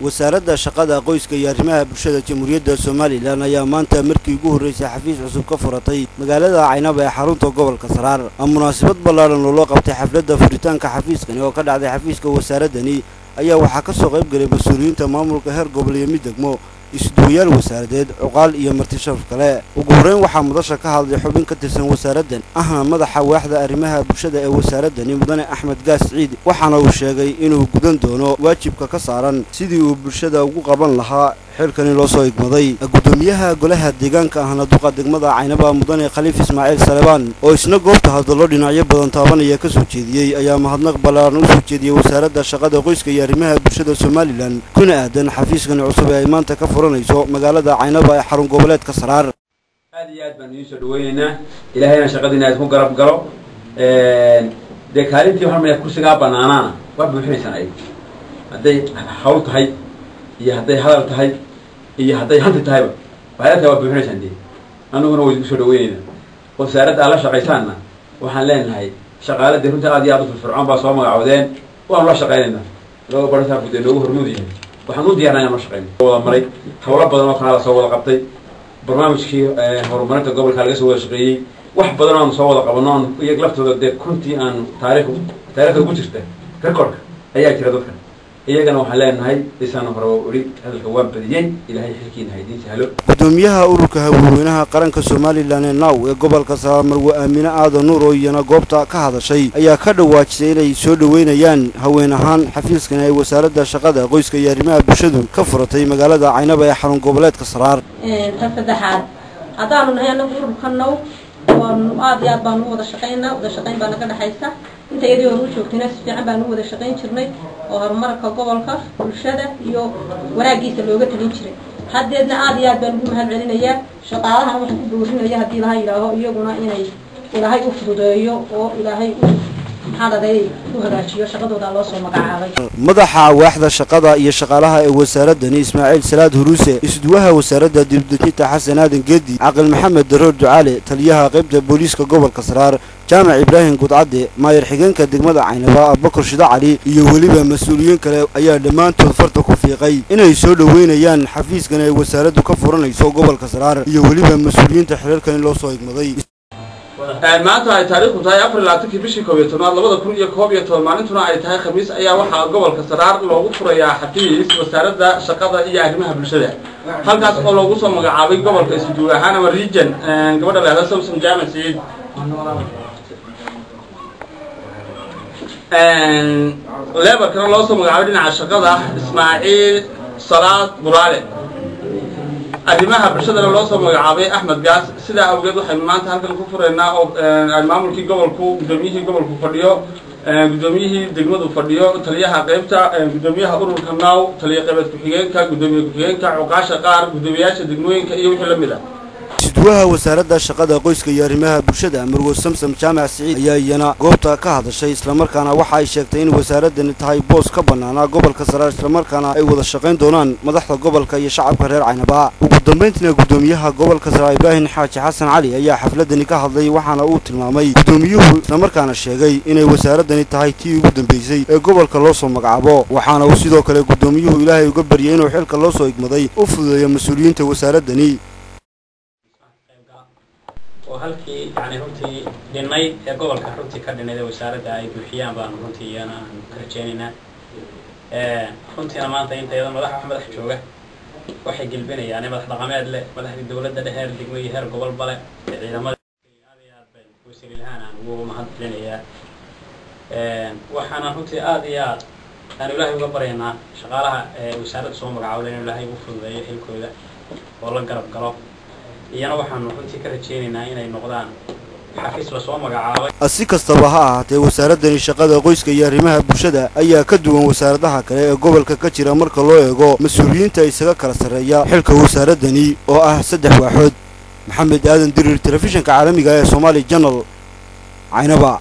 wasaaradda shaqada qoyska iyo arrimaha bulshada Jamhuuriyadda Soomaaliland ayaa maanta markii ugu horeysay xafiis cusub ka furatay magaalada Caynaba ee xarunta gobolka Saraar. Munaasabad ballaaran oo loo qabtay xafladda furitaanka xafiiskan oo ka dhacday xafiiska wasaaradani ayaa waxaa ka soo qayb galay mas'uuliyiinta maamulka heer gobol iyo mid degmo, isduuyaal wasaaradeed, cuqaal iyo marti sharaf kale. Ugu horeyn waxaa madasha ka hadlay xubin ka tirsan wasaaraddan ahna madaxa waaxda arrimaha bulshada ee wasaaradani Mudane Axmed Gaas Ciid, waxaana uu sheegay inuu gudan doono waajibka ka saaran sidii uu bulshada ugu qaban lahaa xilkani loo soo igmaday. Gudoomiyaha golaha deegaanka ahna duqa degmada Caynaba Mudane Khaliif Ismaaciil Salebaan oo isna goobta hadallo dhinacyo badan taabanaya ka soo jeediyay ayaa mahadnaq ballaaran u soo jeediyay wasaaradda shaqada qoyska iyo arrimaha bulshada Soomaaliland kuna aadan xafiiskan cusub ee ay maanta ka furanayso magaalada Caynaba ee xarun goboleedka Saraar. aad iyo aad baan idin soo dhaweynaa ilaahayna shaqadiina aad ku garab galo kaalintii waxaan mayaa kursigaa banaanaana waa buuxinaysan ay hadday hawl tahay iyo hadday hadal tahay iyo hadday hanti tahayba waxyaalaha waa buuxinaysan dee anuguna way isku soo dhaweynaynaa wasaaradda aad la shaqaysaanna waxaan leenahay shaqaaladii runta aad iyo aad u firfircoon baa soo magacoodeen waanu la shaqaynaynaa loo barataa guddee loogu hormuud yahay waxaan u diyaarnaa inaan la shaqayno wada maray hawlo badan oo kanaa la soo wada qabtay barnaamijkii horumarinta gobolka laga soo wada shaqeeyey wax badan aanu soo wada qabano aan iyaga laftooda dee kuntii aan taariikhda ugu jirta recordka ayaa jira dadkan iyagana waxaan leenahay isaan hore uri hadalka waan badiyey ilaahay xilkiina haydiin sahlo. Gudoomiyaha ururka haweenweynaha qaranka Soomaaliland ee Naaw ee gobolka Saraar Marwo Aamina Aadan Nuur oo iyana goobta ka hadashay ayaa ka dhawaajisay inay soo dhaweynayaan haween ahaan xafiiskan ay wasaaradda shaqada qoyska iyo arrimaha bulshadu ka furatay magaalada Caynaba ee xarun goboleedka Saraar. Saddexaad haddaanu nahay anagu ururkan Naaw aad iyo aad baan u wada shaqaynaa wada shaqayn baa naga dhaxaysa inta iyadii hore u joogtayna si fiican baan u wada shaqayn jirnay oo horumarka gobolka bulshada iyo wanaagiisa looga talin jiray haddeedna aad iyo aad baan ugu mahad celinayaa shaqaalahan waxaan ku boorinayaa haddii ilahay yidhaaho iyaguna inay ilaahay u fududeeyo oo ilaahay madaxa waaxda shaqada iyo shaqaalaha ee wasaaradani Ismaaciil Salaad Huruuse, isduwaha wasaaradda dibdejinta Xasan Aadan Geedi, Aqal Maxamed Daroor Ducaale, taliyaha qaybta booliiska gobolka Saraar Jaamac Ibraahim Gudcadde, maayir xigeenka degmada Caynaba Abubakar Shida Cali iyo weliba mas'uuliyiin kale ayaa dhammaantood farta ku fiiqay inay soo dhaweynayaan xafiiskan ay wasaaraddu ka furanayso gobolka Saraar iyo weliba mas'uuliyiinta xiriirkan loo soo igmaday. maanta ay taariikhdu tahay April 20 bishii 2011 maalintuna ay tahay Khamiis ayaa waxaa gobolka Saraar loogu furayaa xafiis wasaaradda shaqada iyo arrimaha bulshada halkaas oo loogu soo magacaabay gobolka Isduul ahaan ama region gabadha la yiraahdo Samsom Jaamac Ciid leebarkana loo soo magacaabay dhinaca shaqada Ismaaciil Salaad Buraale arrimaha bulshada loo soo magacaabay Axmed Gaas sida awgeed waxay maanta halkan ku fureynaa oo maamulkii gobolku gudoomiyihii gobolku fadhiyo gudoomiyihii degmadu fadhiyo taliyaha qaybta gudoomiyaha ururka Naaw taliyaha qaybta ku-xigeenka gudoomiyaha ku-xigeenka cuqaasha qaar gudoomiyaasha degmooyinka iyo wixii la mid ah. isduwaha wasaaradda shaqada qoyska iyo arrimaha bulshada Marwo Samsom Jaamac Ciid ayaa iyana goobta ka hadashay isla markaana waxa ay sheegtay in wasaaradani tahay boos ka banaana gobolka Saraar isla markaana ay wada shaqayn doonaan madaxda gobolka iyo shacabka reer Caynaba. ugu dambeyntiina gudoomiyaha gobolka Saraar Ibraahim Xaaji Xasan Cali ayaa xafladani ka hadlay waxaana uu tilmaamay gudoomiyuhu isla markaana sheegay inay wasaaradani tahay tii ugu dambeysay ee gobolka loo soo magacaabo waxaana uu sidoo kale gudoomiyuhu Ilaahay uga baryay inuu xilka loo soo igmaday u fududeeyo mas'uuliyiinta wasaaradani halkii yani runtii dhinay ee gobolka runtii ka dhinay wasaaradda ay buuxiyaan baan runtii iyana ka rajeynaynaa runtiina maanta inta iyada madax jooga waxay gelbinayaan madax dhaqameed leh madaxda dawladda dheer degmo iyo heer gobol bale ciidamada aad bay wasiir lahaan ugu mahad celinayaa waxaana runtii aad iyo aad aan Ilaahay uga baryaynaa shaqaalaha wasaaradda soo magacaabay in Ilaahay u fududeeyo xilkooda oo la garab galo iyana waxaan runtii ka rajeynaynaa inay noqdaan xafiis la soo magacaabay. si kastaba ha ahaatee wasaaradani shaqada qoyska iyo arrimaha bulshada ayaa ka duwan wasaaradaha kale ee gobolka ka jira marka loo eego mas'uuliyiinta isaga kala sareeya xilka wasaaradani oo ah 3 waaxood. Maxamed Aadan Dirir, telefishinka caalamiga ee Somali Channel, Caynaba.